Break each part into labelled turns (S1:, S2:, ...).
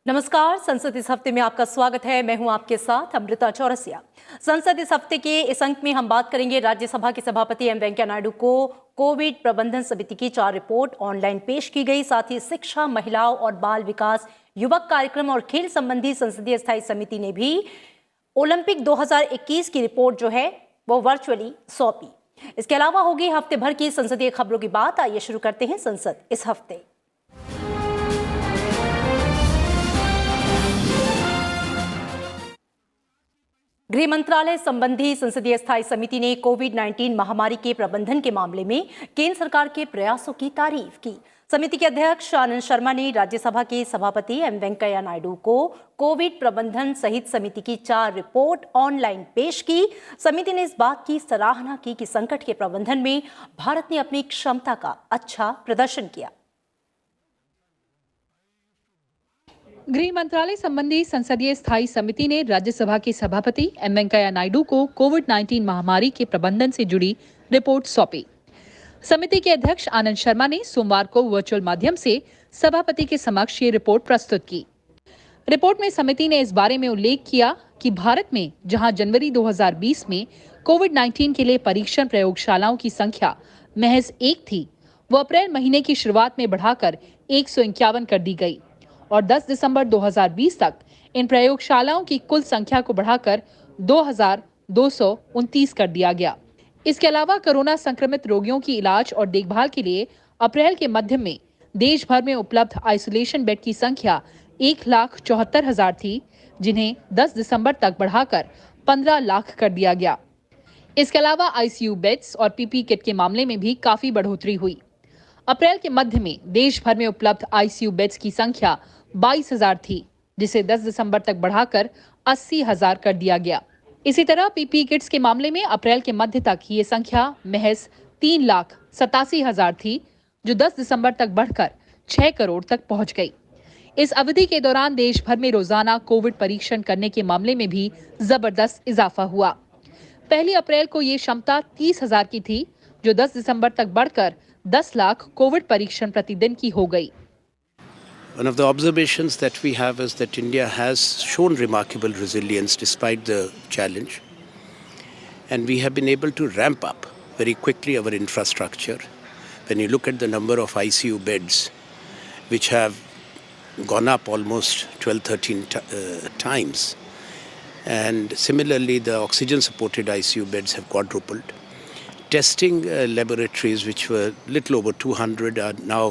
S1: नमस्कार। संसद इस हफ्ते में आपका स्वागत है। मैं हूं आपके साथ अमृता चौरसिया। संसद इस हफ्ते के इस अंक में हम बात करेंगे राज्यसभा के सभापति एम वेंकैया नायडू को कोविड प्रबंधन समिति की 4 रिपोर्ट ऑनलाइन पेश की गई। साथ ही शिक्षा, महिलाओं और बाल विकास, युवक कार्यक्रम और खेल संबंधी संसदीय स्थायी समिति ने भी ओलंपिक 2021 की रिपोर्ट जो है वो वर्चुअली सौंपी। इसके अलावा होगी हफ्ते भर की संसदीय खबरों की बात। आइए शुरू करते हैं संसद इस हफ्ते। गृह मंत्रालय संबंधी संसदीय स्थायी समिति ने कोविड-19 महामारी के प्रबंधन के मामले में केंद्र सरकार के प्रयासों की तारीफ की। समिति के अध्यक्ष आनंद शर्मा ने राज्यसभा के सभापति एम वेंकैया नायडू को कोविड प्रबंधन सहित समिति की 4 रिपोर्ट ऑनलाइन पेश की। समिति ने इस बात की सराहना की कि संकट के प्रबंधन में भारत ने अपनी क्षमता का अच्छा प्रदर्शन किया।
S2: गृह मंत्रालय संबंधी संसदीय स्थायी समिति ने राज्यसभा के सभापति एम वेंकैया नायडू को कोविड-19 महामारी के प्रबंधन से जुड़ी रिपोर्ट सौंपी। समिति के अध्यक्ष आनंद शर्मा ने सोमवार को वर्चुअल माध्यम से सभापति के समक्ष ये रिपोर्ट प्रस्तुत की। रिपोर्ट में समिति ने इस बारे में उल्लेख किया कि भारत में जहां जनवरी 2020 में कोविड-19 के लिए परीक्षण प्रयोगशालाओं की संख्या महज 1 थी, वो अप्रैल महीने की शुरुआत में बढ़ाकर 151 कर दी गई और 10 दिसंबर 2020 तक इन प्रयोगशालाओं की कुल संख्या को बढ़ाकर 2229 कर दिया गया। इसके अलावा कोरोना संक्रमित रोगियों की इलाज और देखभाल के लिए अप्रैल के मध्य में देश भर में उपलब्ध आइसोलेशन बेड की संख्या 1,74,000 थी, जिन्हें 10 दिसंबर तक बढ़ाकर 15 लाख कर दिया गया। इसके अलावा आईसीयू बेड्स और पीपी किट के मामले में भी काफी बढ़ोतरी हुई। अप्रैल के मध्य में देश भर में उपलब्ध आईसीयू बेड्स की संख्या 22,000 थी, जिसे 10 दिसंबर तक बढ़ाकर 80,000 कर दिया गया। इसी तरह पीपी किट्स के मामले में अप्रैल के मध्य तक ये संख्या महज 3,87,000 थी, जो 10 दिसंबर तक बढ़कर 6 करोड़ तक पहुंच गई। इस अवधि के दौरान देश भर में रोजाना कोविड परीक्षण करने के मामले में भी जबरदस्त इजाफा हुआ। पहली अप्रैल को ये क्षमता 30,000 की थी, जो 10 दिसंबर तक बढ़कर 10 लाख कोविड परीक्षण प्रतिदिन की हो गई।
S3: One of the observations that we have is that India has shown remarkable resilience despite the challenge, and we have been able to ramp up very quickly our infrastructure. When you look at the number of ICU beds, which have gone up almost 12-13 times, and similarly the oxygen-supported ICU beds have quadrupled. Testing laboratories, which were little over 200, are now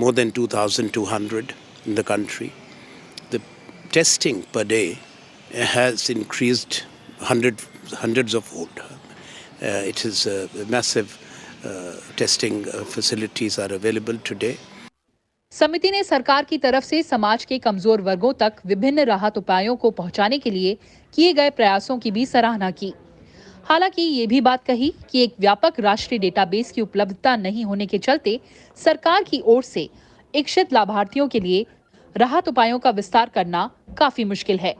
S3: more than 2,200 in the country. The testing per day has increased hundreds of fold. It is massive testing facilities are available today.
S2: समिति ने सरकार की तरफ से समाज के कमजोर वर्गों तक विभिन्न राहत उपायों को पहुंचाने के लिए किए गए प्रयासों की भी सराहना की। हालांकि ये भी बात कही कि एक व्यापक राष्ट्रीय डेटाबेस की उपलब्धता नहीं होने के चलते सरकार की ओर से इच्छित लाभार्थियों के लिए राहत उपायों का विस्तार करना काफी मुश्किल है।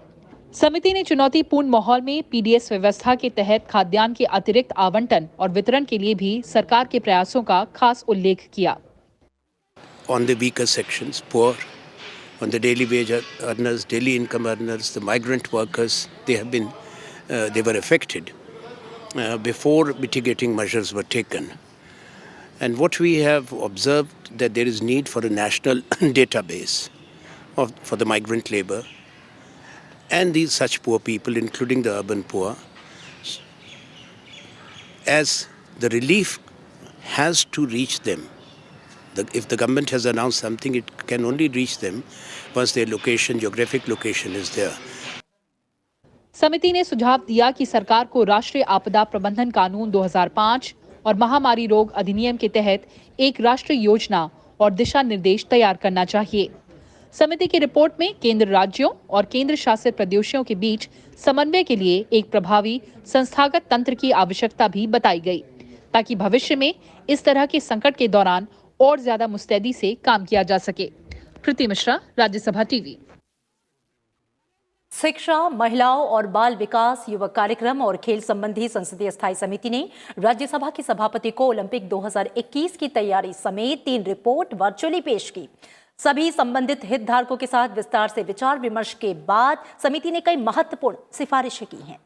S2: समिति ने चुनौतीपूर्ण माहौल में पीडीएस व्यवस्था के तहत खाद्यान्न के अतिरिक्त आवंटन और वितरण के लिए भी सरकार के प्रयासों का खास उल्लेख किया।
S3: On the weaker sections, poor, on the daily wage earners, daily income earners, the migrant workers, they were affected before mitigating measures were taken. And what we have observed that there is need for a national database for the migrant labor and these such poor people, including the urban poor, as the relief has to reach them. If the government has announced something, it can only reach them once their location, geographic location is there.
S2: समिति ने सुझाव दिया कि सरकार को राष्ट्रीय आपदा प्रबंधन कानून 2005 और महामारी रोग अधिनियम के तहत एक राष्ट्रीय योजना और दिशा निर्देश तैयार करना चाहिए। समिति की रिपोर्ट में केंद्र राज्यों और केंद्र शासित प्रदेशों के बीच समन्वय के लिए एक प्रभावी संस्थागत तंत्र की आवश्यकता भी बताई गई, ताकि भविष्य में इस तरह के संकट के दौरान और ज्यादा मुस्तैदी से काम किया जा सके। कृति मिश्रा, राज्यसभा टीवी।
S1: शिक्षा, महिलाओं और बाल विकास, युवक कार्यक्रम और खेल संबंधी संसदीय स्थायी समिति ने राज्यसभा के सभापति को ओलंपिक 2021 की तैयारी समेत 3 रिपोर्ट वर्चुअली पेश की। सभी संबंधित हितधारकों के साथ विस्तार से विचार विमर्श के बाद समिति ने कई महत्वपूर्ण सिफारिशें की हैं।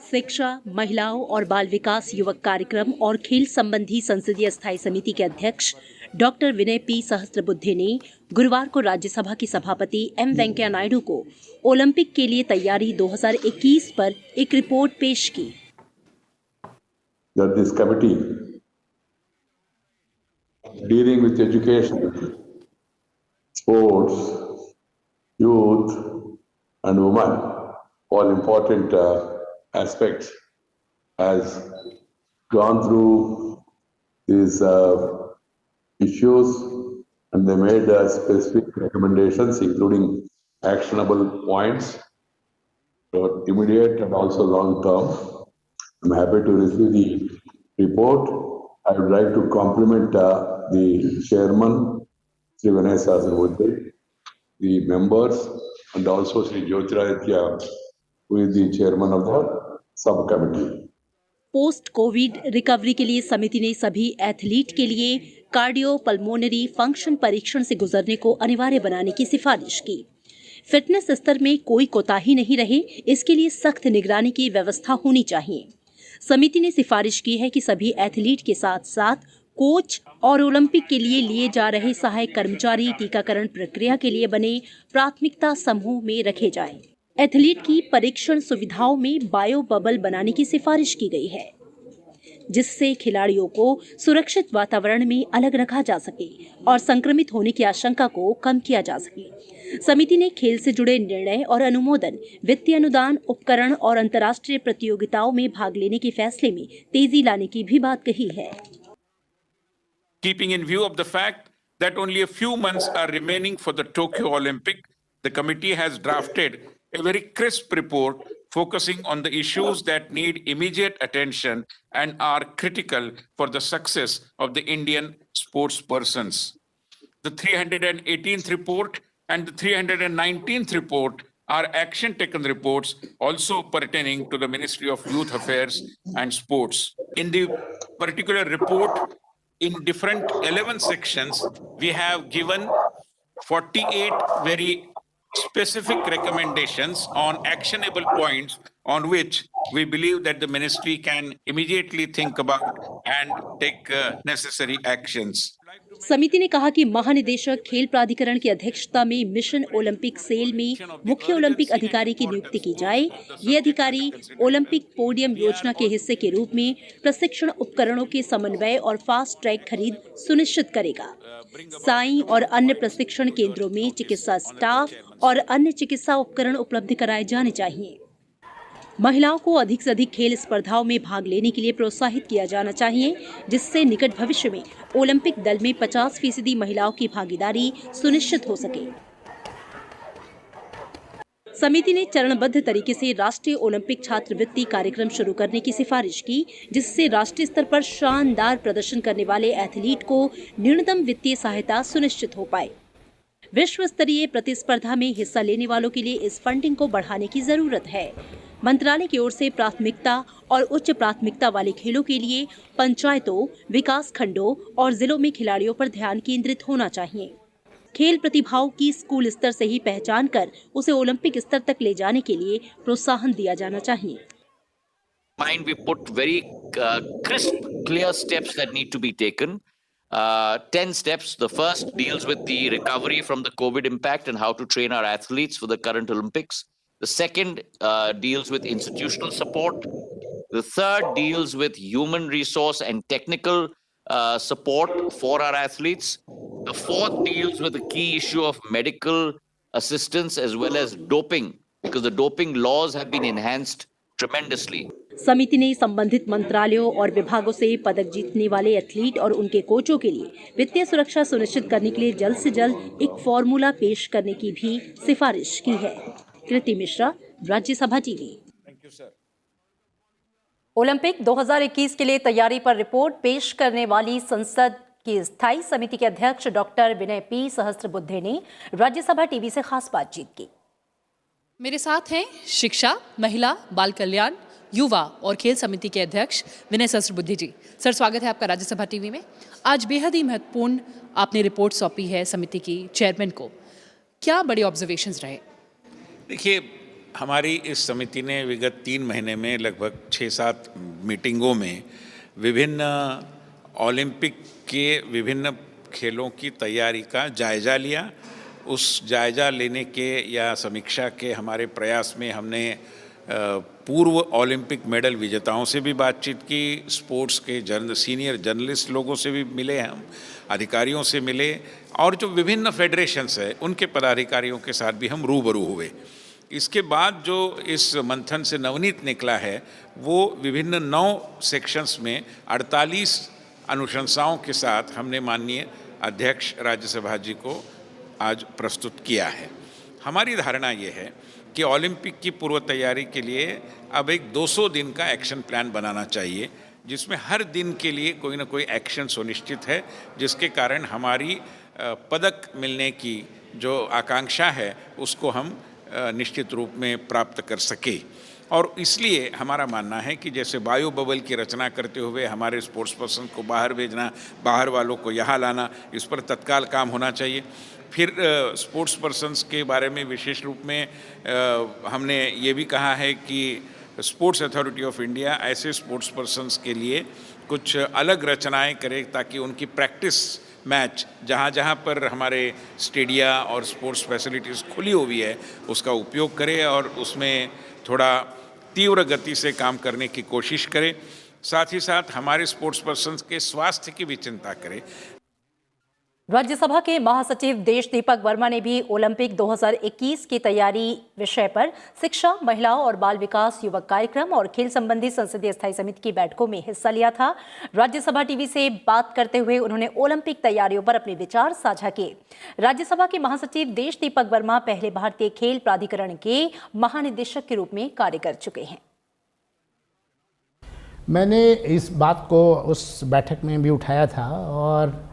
S1: शिक्षा, महिलाओं और बाल विकास, युवक कार्यक्रम और खेल संबंधी संसदीय स्थायी समिति के अध्यक्ष डॉक्टर विनय पी सहस्त्रबुद्धे ने गुरुवार को राज्यसभा की सभापति एम वेंकैया नायडू को ओलंपिक के लिए तैयारी 2021 पर एक रिपोर्ट पेश की।
S4: That this committee dealing with education, sports, youth and women, all important aspects, has gone through these issues and they made specific recommendations including actionable points for immediate and also long term. I'm happy to receive the report. I would like to compliment the chairman, Sri Vinay Sahasrabudhe, the members, and also Sri Jyotiraditya, who is the chairman of the subcommittee.
S1: Post Covid recovery के लिए समिति ने सभी athlete के लिए cardio pulmonary function परीक्षण से गुजरने को अनिवार्य बनाने की सिफारिश की। फिटनेस स्तर में कोई कोताही नहीं रहे, इसके लिए सख्त निगरानी की व्यवस्था होनी चाहिए। समिति ने सिफारिश की है कि सभी एथलीट के साथ साथ कोच और ओलंपिक के लिए जा रहे सहायक कर्मचारी टीकाकरण प्रक्रिया के लिए बने प्राथमिकता समूह में रखे जाएं। एथलीट की परीक्षण सुविधाओं में बायो बबल बनाने की सिफारिश की गई है, जिससे खिलाड़ियों को सुरक्षित वातावरण में अलग रखा जा सके और संक्रमित होने की आशंका को कम किया जा सके। समिति ने खेल से जुड़े निर्णय और अनुमोदन, वित्तीय अनुदान, उपकरण और अंतर्राष्ट्रीय प्रतियोगिताओं में भाग लेने के फैसले में तेजी लाने की भी बात कही है।
S5: Keeping in view of the fact that only a few months are remaining for the Tokyo Olympic, the committee has drafted a very crisp report focusing on the issues that need immediate attention and are critical for the success of the Indian sports persons. The 318th report and the 319th report are action taken reports also pertaining to the Ministry of Youth Affairs and Sports. In the particular report, in different 11 sections, we have given 48 very specific recommendations on actionable points on which we believe that the ministry can immediately think about and take necessary actions.
S1: समिति ने कहा कि महानिदेशक खेल प्राधिकरण की अध्यक्षता में मिशन ओलंपिक सेल में मुख्य ओलंपिक अधिकारी की नियुक्ति की जाए। ये अधिकारी ओलंपिक पोडियम योजना के हिस्से के रूप में प्रशिक्षण उपकरणों के समन्वय और फास्ट ट्रैक खरीद सुनिश्चित करेगा। साई और अन्य प्रशिक्षण केंद्रों में चिकित्सा स्टाफ और अन्य चिकित्सा उपकरण उपलब्ध कराए जाने चाहिए। महिलाओं को अधिक से अधिक खेल स्पर्धाओं में भाग लेने के लिए प्रोत्साहित किया जाना चाहिए, जिससे निकट भविष्य में ओलंपिक दल में 50% महिलाओं की भागीदारी सुनिश्चित हो सके। समिति ने चरणबद्ध तरीके से राष्ट्रीय ओलंपिक छात्रवृत्ति कार्यक्रम शुरू करने की सिफारिश की, जिससे राष्ट्रीय स्तर पर शानदार प्रदर्शन करने वाले एथलीट को न्यूनतम वित्तीय सहायता सुनिश्चित हो पाए। विश्व स्तरीय प्रतिस्पर्धा में हिस्सा लेने वालों के लिए इस फंडिंग को बढ़ाने की जरूरत है। मंत्रालय की ओर से प्राथमिकता और उच्च प्राथमिकता वाले खेलों के लिए पंचायतों, विकास खंडों और जिलों में खिलाड़ियों पर ध्यान केंद्रित होना चाहिए। खेल प्रतिभाओं की स्कूल स्तर से ही पहचान कर उसे ओलंपिक स्तर तक ले जाने के लिए प्रोत्साहन दिया जाना चाहिए।
S6: Mind we put very crisp, clear steps that need to be taken. 10 steps. The first deals with the recovery from the COVID impact and how to train our athletes for the current Olympics. The second deals with institutional support. The third deals with human resource and technical support for our athletes. The fourth deals with the key issue of medical assistance as well as doping, because the doping laws have been enhanced tremendously.
S1: समिति ने संबंधित मंत्रालयों और विभागों से पदक जीतने वाले एथलीट और उनके कोचों के लिए वित्तीय सुरक्षा सुनिश्चित करने के लिए जल्द से जल्द एक फॉर्मूला पेश करने की भी सिफारिश की है। कृति मिश्रा, राज्यसभा टीवी। ओलंपिक 2021 के लिए तैयारी पर रिपोर्ट पेश करने वाली संसद की स्थायी समिति के अध्यक्ष डॉक्टर विनय पी सहस्त्रबुद्धे ने राज्यसभा टीवी से खास बातचीत की।
S7: मेरे साथ हैं शिक्षा, महिला, बाल कल्याण,
S2: युवा और खेल समिति के अध्यक्ष विनय सहस्त्रबुद्धे जी। सर, स्वागत है आपका राज्यसभा टीवी में। आज बेहद ही महत्वपूर्ण आपने रिपोर्ट सौंपी है समिति की चेयरमैन को। क्या बड़े ऑब्जर्वेशंस रहे?
S5: देखिए, हमारी इस समिति ने विगत 3 महीने में लगभग 6-7 मीटिंगों में विभिन्न ओलंपिक के विभिन्न खेलों की तैयारी का जायजा लिया। उस जायजा लेने के या समीक्षा के हमारे प्रयास में हमने पूर्व ओलंपिक मेडल विजेताओं से भी बातचीत की, स्पोर्ट्स के सीनियर जर्नलिस्ट लोगों से भी मिले, हम अधिकारियों से मिले, और जो विभिन्न फेडरेशंस है उनके पदाधिकारियों के साथ भी हम रूबरू हुए। इसके बाद जो इस मंथन से नवनीत निकला है वो विभिन्न 9 सेक्शंस में 48 अनुशंसाओं के साथ हमने माननीय अध्यक्ष राज्यसभा जी को आज प्रस्तुत किया है। हमारी धारणा ये है कि ओलंपिक की पूर्व तैयारी के लिए अब एक 200 दिन का एक्शन प्लान बनाना चाहिए, जिसमें हर दिन के लिए कोई ना कोई एक्शन सुनिश्चित है, जिसके कारण हमारी पदक मिलने की जो आकांक्षा है उसको हम निश्चित रूप में प्राप्त कर सके। और इसलिए हमारा मानना है कि जैसे बायो बबल की रचना करते हुए हमारे स्पोर्ट्स पर्सन को बाहर भेजना, बाहर वालों को यहाँ लाना, इस पर तत्काल काम होना चाहिए। फिर स्पोर्ट्स पर्सन्स के बारे में विशेष रूप में हमने ये भी कहा है कि स्पोर्ट्स अथॉरिटी ऑफ इंडिया ऐसे स्पोर्ट्स पर्सन्स के लिए कुछ अलग रचनाएं करे ताकि उनकी प्रैक्टिस मैच जहाँ जहाँ पर हमारे स्टेडिया और स्पोर्ट्स फैसिलिटीज़ खुली हुई है उसका उपयोग करे और उसमें थोड़ा तीव्र गति से काम करने की कोशिश करे। साथ ही साथ हमारे स्पोर्ट्स पर्सन्स के स्वास्थ्य की भी चिंता करे।
S1: राज्यसभा के महासचिव देश दीपक वर्मा ने भी ओलंपिक 2021 की तैयारी विषय पर शिक्षा, महिला और बाल विकास, युवक कार्यक्रम और खेल संबंधी संसदीय स्थायी समिति की बैठकों में हिस्सा लिया था। राज्यसभा टीवी से बात करते हुए उन्होंने ओलंपिक तैयारियों पर अपने विचार साझा किए। राज्यसभा के महासचिव देश दीपक वर्मा पहले भारतीय खेल प्राधिकरण के महानिदेशक के रूप में कार्य कर चुके हैं।
S7: मैंने इस बात को उस बैठक में भी उठाया था और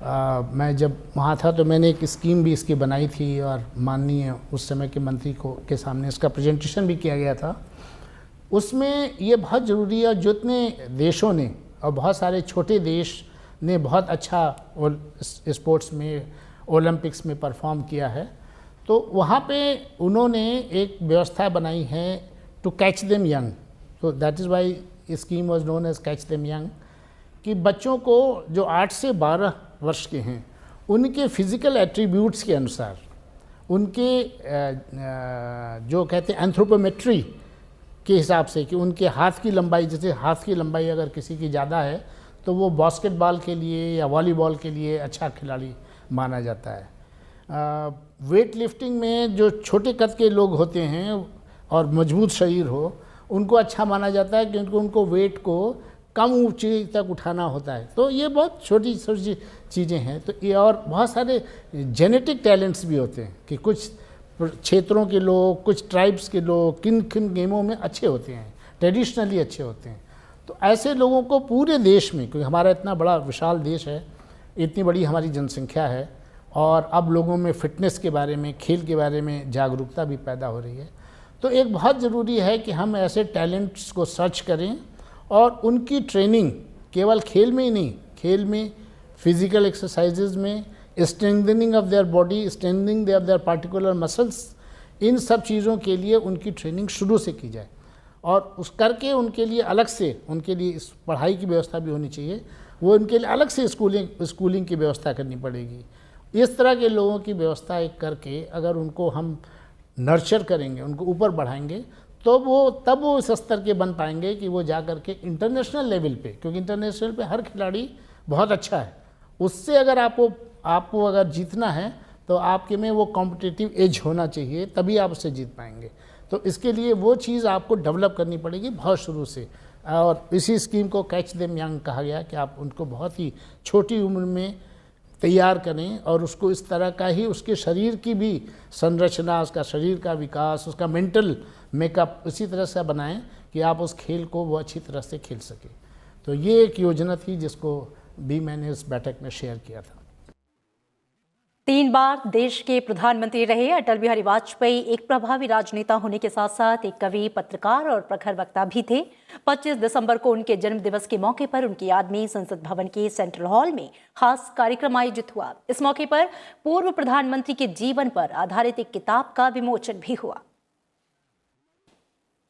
S7: मैं जब वहाँ था तो मैंने एक स्कीम भी इसकी बनाई थी और माननीय उस समय के मंत्री के सामने इसका प्रेजेंटेशन भी किया गया था। उसमें ये बहुत ज़रूरी है, जितने देशों ने और बहुत सारे छोटे देश ने बहुत अच्छा स्पोर्ट्स में ओलंपिक्स में परफॉर्म किया है, तो वहाँ पे उन्होंने एक व्यवस्था बनाई है टू कैच देम यंग। तो that is why scheme was known as catch them young, कि बच्चों को जो 8 से 12 वर्ष के हैं उनके फिज़िकल एट्रीब्यूट्स के अनुसार, उनके जो कहते हैं एंथ्रोपोमेट्री के हिसाब से, कि उनके हाथ की लंबाई, जैसे हाथ की लंबाई अगर किसी की ज़्यादा है तो वो बास्केटबॉल के लिए या वॉलीबॉल के लिए अच्छा खिलाड़ी माना जाता है। वेट लिफ्टिंग में जो छोटे कद के लोग होते हैं और मजबूत शरीर हो उनको अच्छा माना जाता है, क्योंकि उनको वेट को कम ऊंचाई तक उठाना होता है। तो ये बहुत छोटी छोटी चीज़ें हैं। तो ये और बहुत सारे जेनेटिक टैलेंट्स भी होते हैं कि कुछ क्षेत्रों के लोग, कुछ ट्राइब्स के लोग किन किन गेमों में अच्छे होते हैं, ट्रेडिशनली अच्छे होते हैं। तो ऐसे लोगों को पूरे देश में, क्योंकि हमारा इतना बड़ा विशाल देश है, इतनी बड़ी हमारी जनसंख्या है और अब लोगों में फिटनेस के बारे में, खेल के बारे में जागरूकता भी पैदा हो रही है, तो एक बहुत ज़रूरी है कि हम ऐसे टैलेंट्स को सर्च करें और उनकी ट्रेनिंग केवल खेल में ही नहीं, खेल में, फिजिकल एक्सरसाइजेज में, strengthening of their body, strengthening of their particular muscles, इन सब चीज़ों के लिए उनकी ट्रेनिंग शुरू से की जाए और उस करके उनके लिए अलग से, उनके लिए इस पढ़ाई की व्यवस्था भी होनी चाहिए, वो उनके लिए अलग से स्कूलिंग की व्यवस्था करनी पड़ेगी। इस तरह के लोगों की व्यवस्था एक करके अगर उनको हम नर्चर करेंगे, उनको ऊपर बढ़ाएंगे, तो तब वो इस स्तर के बन पाएंगे कि वो जा कर के इंटरनेशनल लेवल पे, क्योंकि इंटरनेशनल पे हर खिलाड़ी बहुत अच्छा है, उससे अगर आपको अगर जीतना है तो आपके में वो कॉम्पिटिटिव एज होना चाहिए, तभी आप उससे जीत पाएंगे। तो इसके लिए वो चीज़ आपको डेवलप करनी पड़ेगी बहुत शुरू से। और इसी स्कीम को कैच देम यंग कहा गया कि आप उनको बहुत ही छोटी उम्र में तैयार करें और उसको इस तरह का ही, उसके शरीर की भी संरचना, उसका शरीर का विकास, उसका मेंटल मेकअप इसी तरह से बनाएं कि आप उस खेल को वो अच्छी तरह से खेल सकें। तो ये एक योजना थी जिसको भी मैंने इस बैठक में शेयर किया था।
S1: 3 बार देश के प्रधानमंत्री रहे अटल बिहारी वाजपेयी एक प्रभावी राजनेता होने के साथ साथ एक कवि, पत्रकार और प्रखर वक्ता भी थे। 25 दिसंबर को उनके जन्म दिवस के मौके पर उनकी याद में संसद भवन के सेंट्रल हॉल में खास कार्यक्रम आयोजित हुआ। इस मौके पर पूर्व प्रधानमंत्री के जीवन पर आधारित एक किताब का विमोचन भी हुआ।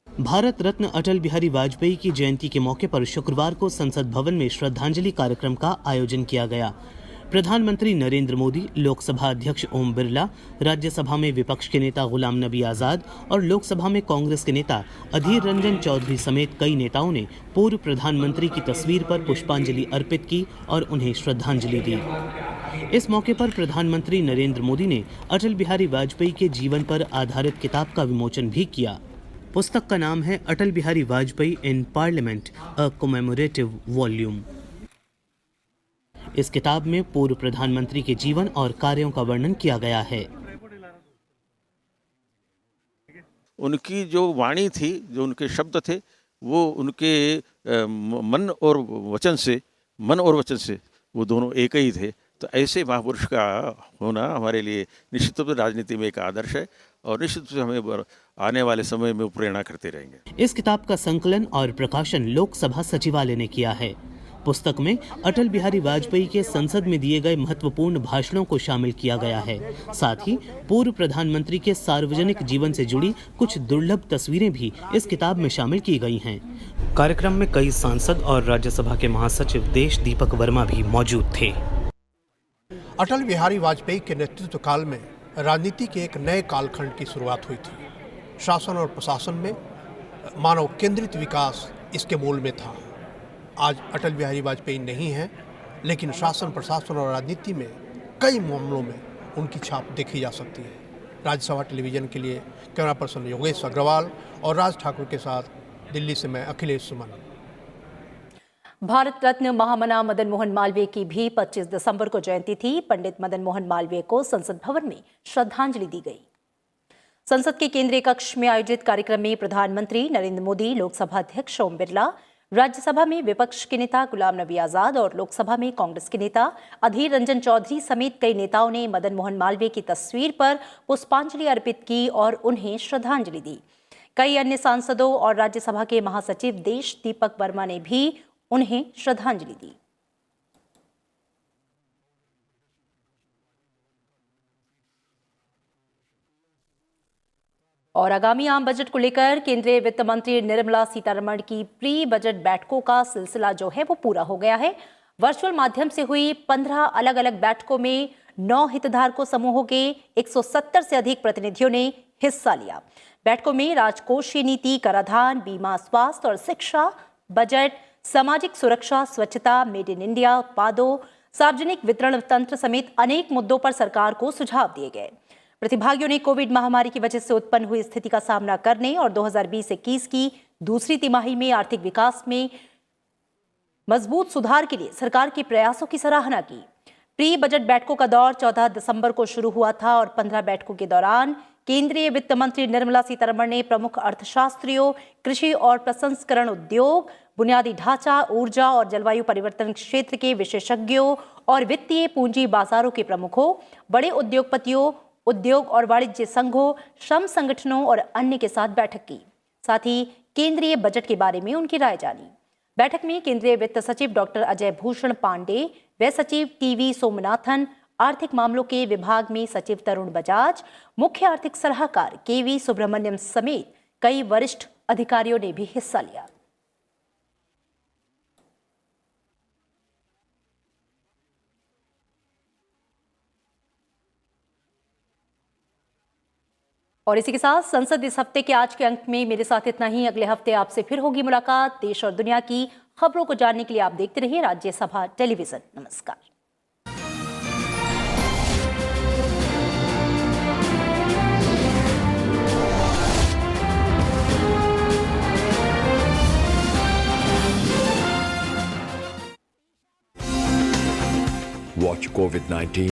S8: भारत रत्न अटल बिहारी वाजपेयी की जयंती के मौके पर शुक्रवार को संसद भवन में श्रद्धांजलि कार्यक्रम का आयोजन किया गया। प्रधानमंत्री नरेंद्र मोदी, लोकसभा अध्यक्ष ओम बिरला, राज्यसभा में विपक्ष के नेता गुलाम नबी आजाद और लोकसभा में कांग्रेस के नेता अधीर रंजन चौधरी समेत कई नेताओं ने पूर्व प्रधानमंत्री की तस्वीर पर पुष्पांजलि अर्पित की और उन्हें श्रद्धांजलि दी। इस मौके पर प्रधानमंत्री नरेंद्र मोदी ने अटल बिहारी वाजपेयी के जीवन पर आधारित किताब का विमोचन भी किया। पुस्तक का नाम है Atal Bihari Vajpayee in parliament, a commemorative volume. इस किताब में पूर्व प्रधानमंत्री के जीवन और कार्यों का वर्णन किया गया है।
S9: उनकी जो वाणी थी, जो उनके शब्द थे, वो उनके मन और वचन से वो दोनों एक ही थे। तो ऐसे महापुरुष का होना हमारे लिए निश्चित रूप से राजनीति में एक आदर्श है और निश्चित रूप से हमें आने वाले समय में प्रेरणा करते रहेंगे।
S8: इस किताब का संकलन और प्रकाशन लोकसभा सचिवालय ने किया है। पुस्तक में अटल बिहारी वाजपेयी के संसद में दिए गए महत्वपूर्ण भाषणों को शामिल किया गया है। साथ ही पूर्व प्रधानमंत्री के सार्वजनिक जीवन से जुड़ी कुछ दुर्लभ तस्वीरें भी इस किताब में शामिल की गई हैं। कार्यक्रम में कई सांसद और राज्यसभा के महासचिव देश दीपक वर्मा भी मौजूद थे।
S10: अटल बिहारी वाजपेयी के नेतृत्व काल में राजनीति के एक नए कालखंड की शुरुआत हुई थी। शासन और प्रशासन में मानव केंद्रित विकास इसके मूल में था। आज अटल बिहारी वाजपेयी नहीं हैं, लेकिन शासन, प्रशासन और राजनीति में कई मामलों में उनकी छाप देखी जा सकती है। राज्यसभा टेलीविजन के लिए कैमरा पर्सन योगेश अग्रवाल और राज ठाकुर के साथ दिल्ली से मैं अखिलेश सुमन।
S1: भारत रत्न महामना मदन मोहन मालवीय की भी 25 दिसंबर को जयंती थी। पंडित मदन मोहन मालवीय को संसद भवन में श्रद्धांजलि दी गई। संसद के केंद्रीय कक्ष में आयोजित कार्यक्रम में प्रधानमंत्री नरेंद्र मोदी, लोकसभा अध्यक्ष ओम बिरला, राज्यसभा में विपक्ष के नेता गुलाम नबी आजाद और लोकसभा में कांग्रेस के नेता अधीर रंजन चौधरी समेत कई नेताओं ने मदन मोहन मालवीय की तस्वीर पर पुष्पांजलि अर्पित की और उन्हें श्रद्धांजलि दी। कई अन्य सांसदों और राज्यसभा के महासचिव देश दीपक वर्मा ने भी उन्हें श्रद्धांजलि दी। और आगामी आम बजट को लेकर केंद्रीय वित्त मंत्री निर्मला सीतारमण की प्री बजट बैठकों का सिलसिला जो है वो पूरा हो गया है। वर्चुअल माध्यम से हुई 15 अलग अलग बैठकों में 9 हितधारकों समूहों के 170 से अधिक प्रतिनिधियों ने हिस्सा लिया। बैठकों में राजकोषीय नीति, कराधान, बीमा, स्वास्थ्य और शिक्षा, बजट, सामाजिक सुरक्षा, स्वच्छता, मेड इन इंडिया उत्पादों, सार्वजनिक वितरण तंत्र समेत अनेक मुद्दों पर सरकार को सुझाव दिए गए। प्रतिभागियों ने कोविड महामारी की वजह से उत्पन्न हुई स्थिति का सामना करने और 2020-21 की दूसरी तिमाही में आर्थिक विकास में मजबूत सुधार के लिए सरकार के प्रयासों की सराहना की। प्री बजट बैठकों का दौर 14 दिसंबर को शुरू हुआ था और 15 बैठकों के दौरान केंद्रीय वित्त मंत्री निर्मला सीतारमण ने प्रमुख अर्थशास्त्रियों, कृषि और प्रसंस्करण उद्योग, बुनियादी ढांचा, ऊर्जा और जलवायु परिवर्तन क्षेत्र के विशेषज्ञों और वित्तीय पूंजी बाजारों के प्रमुखों, बड़े उद्योगपतियों, उद्योग और वाणिज्य संघों, श्रम संगठनों और अन्य के साथ बैठक की। साथ ही केंद्रीय बजट के बारे में उनकी राय जानी। बैठक में केंद्रीय वित्त सचिव डॉक्टर अजय भूषण पांडे, व्यय सचिव टीवी सोमनाथन, आर्थिक मामलों के विभाग में सचिव तरुण बजाज, मुख्य आर्थिक सलाहकार केवी सुब्रमण्यम समेत कई वरिष्ठ अधिकारियों ने भी हिस्सा लिया। और इसी के साथ संसद इस हफ्ते के आज के अंक में मेरे साथ इतना ही। अगले हफ्ते आपसे फिर होगी मुलाकात। देश और दुनिया की खबरों को जानने के लिए आप देखते रहिए राज्यसभा टेलीविजन। नमस्कार।
S11: Watch COVID-19